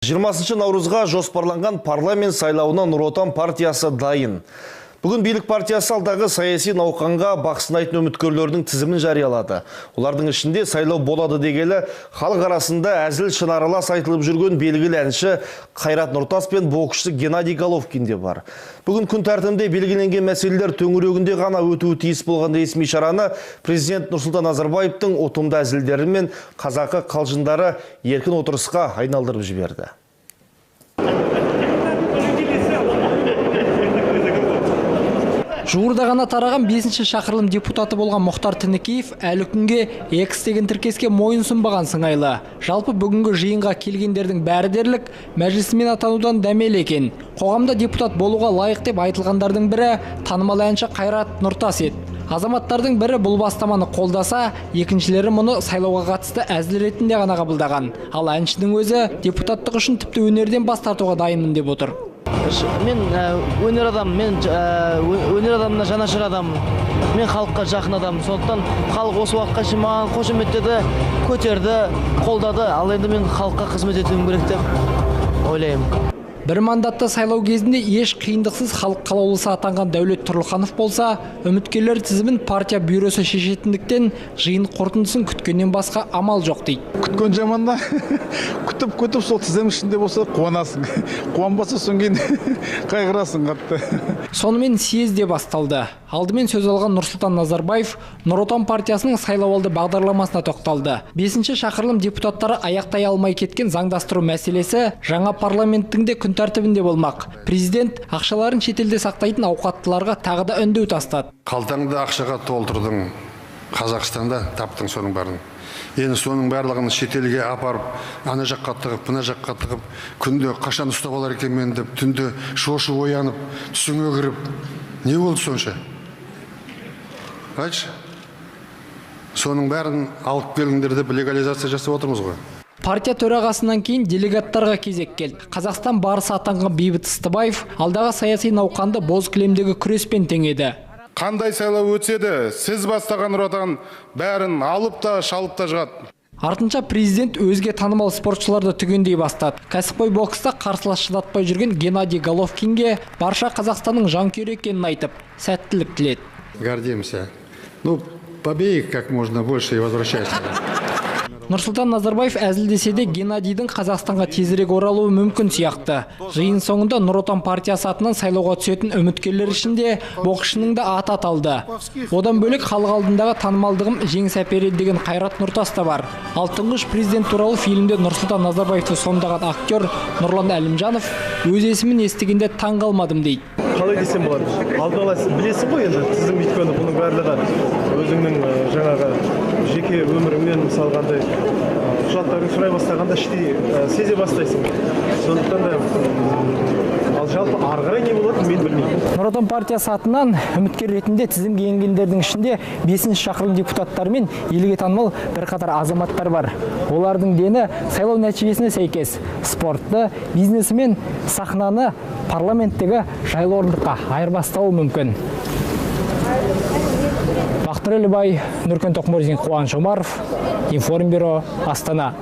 20 наурызға жоспарланған парламент сайлауына Нұр Отан партиясы дайын. Бүгін билік партиясы алдағы саяси науқанға бақ сынайтын үміткерлердің тізімін жариялады. Олардың ішінде сайлау болады дегелі халық арасында әзіл шынаралас айтылып жүрген белгілі әнші Қайрат Нұртас пен боксшы Геннадий Головкин де бар. Бүгін күн тәртібінде белгіленген мәселелер төңірегінде ғана өтуі тиіс болған ресми шараны президент Нұрсұлтан Назарбаевтың ұтымды әзілдері мен қазақы қалжыңдары еркін отырысқа айналдырып жіберді. Жуырда ғана тараған 5-ші шақырылым депутаты болған Мұхтар Тінікеев әлі күнге X деген тіркеске мойын сұнбаған сыңайлы. Жалпы бүгінгі жиынға келгендердің бәрі дерлік мәжілісмен атанудан дәмелі екен. Қоғамда депутат болуға лайық деп айтылғандардың бірі танымал әнші Қайрат Нұртас еді. Азаматтардың бірі бұл бастаманы қолдаса, екіншілері мұны сайлауға қатысты әзіл ретінде ғана қабылдаған. Ал әншінің өзі депутаттық үшін тіпті өнерден бас тартуға дайынмын деп отыр. Мен өнер адамына жанашыр адам, мен халыққа жақын адам. Сондықтан халық осы уақытқа шейін маған қошеметтеді, көтерді, қолдады. Ал енді мен халыққа қызмет етуім керек деп ойлаймын. Бір мандатты сайлау кезінде еш қиындықсыз халық қалаулысы атанған Дәулет Тұрлыханов болса, үміткерлер тізімін партия бюросы шешетіндіктен жиын қорытындысын күткеннен басқа амал жоқ дейді. Күткен жаманда күтіп сол тізім ішінде болса қуанасың. Қуанбаса соң кейін қайғырасың қатты. Сонымен съезде басталды. Алдымен сөз алған Нұрсұлтан Назарбаев Нұр Отан партиясының сайлауалды бағдарламасына тоқталды. 5-ші шақырылым депутаттары аяқтай алмай кеткен заңдастыру мәселесі жаңа парламенттің де күн тәртібінде болмақ. Президент ақшаларын шетелде сақтайтын ауқаттыларға тағы да үндеу тастады. Қалтаңды ақшаға толтырдың, Қазақстанда таптың соның бәрін. Енді соның барлығын шетелге апарып, ана жаққа тығып, мына жаққа тығып, күнде қашан ұстап алар екен мен деп, түнде шошып оянып, түсіңе кіріп, не болды сонша? Айтшы, соның бәрін алып келіңдер деп легализация жасап отырмыз ғой. Партия төрағасынан кейін делегаттарға кезек келді. Қазақстан барысы атанған Бейбіт Ыстыбаев алдағы саяси науқанды боз кілемдегі күреспен теңеді. Қандай сайлау өтсе де, сіз бастаған Нұр Отан бәрін алып та шалып та жығады. Артынша президент өзге танымал спортшыларды түгендей бастады. Кәсіпқой бокста қарсылас шыдатпай жүрген Геннадий Головкинге барша Қазақстанның жанкүйері екенін айтып, сәттілік тіледі. Гордимся. Побей их как можно больше и возвращайся. Нұрсұлтан Назарбаев әзілдесе де Геннадийдің Қазақстанға тезірек оралуы мүмкін сияқты. Жиын соңында Нұр Отан партиясы атынан сайлауға түсетін үміткерлер ішінде боксшының да аты аталды. Одан бөлек халық алдындағы танымалдығым жеңіс әпереді деген Қайрат Нұртас та бар. Ал тұңғыш президент туралы фильмде Нұрсұлтан Назарбаевты сомдаған актер Нұрлан Әлімжанов өз есімін естігенде таң қалмадым дейді. Қалай десем болады? Алдын ала білесің ғой енді тізім өйткені бұның барлығы өзіңнің жаңағы жеке өміріңмен мысалғандай құжаттарын сұрай бастағанда іштей сезе бастайсың. Сондықтан да ал жалпы ары қарай не болады мен білмеймін. Нұр Отан партиясы атынан үміткер ретінде тізімге енгендердің ішінде 5-ші шақырылым депутаттары мен елге танымал бірқатар азаматтар бар. Олардың дені сайлау нәтижесіне сәйкес спортты, бизнесі мен сахнаны парламенттегі жайлы орындыққа айырбастауы мүмкін. Бақтыр Әлібай, Нұркен Тоқмөрзин, Қуаныш Омаров, Информбюро, Астана.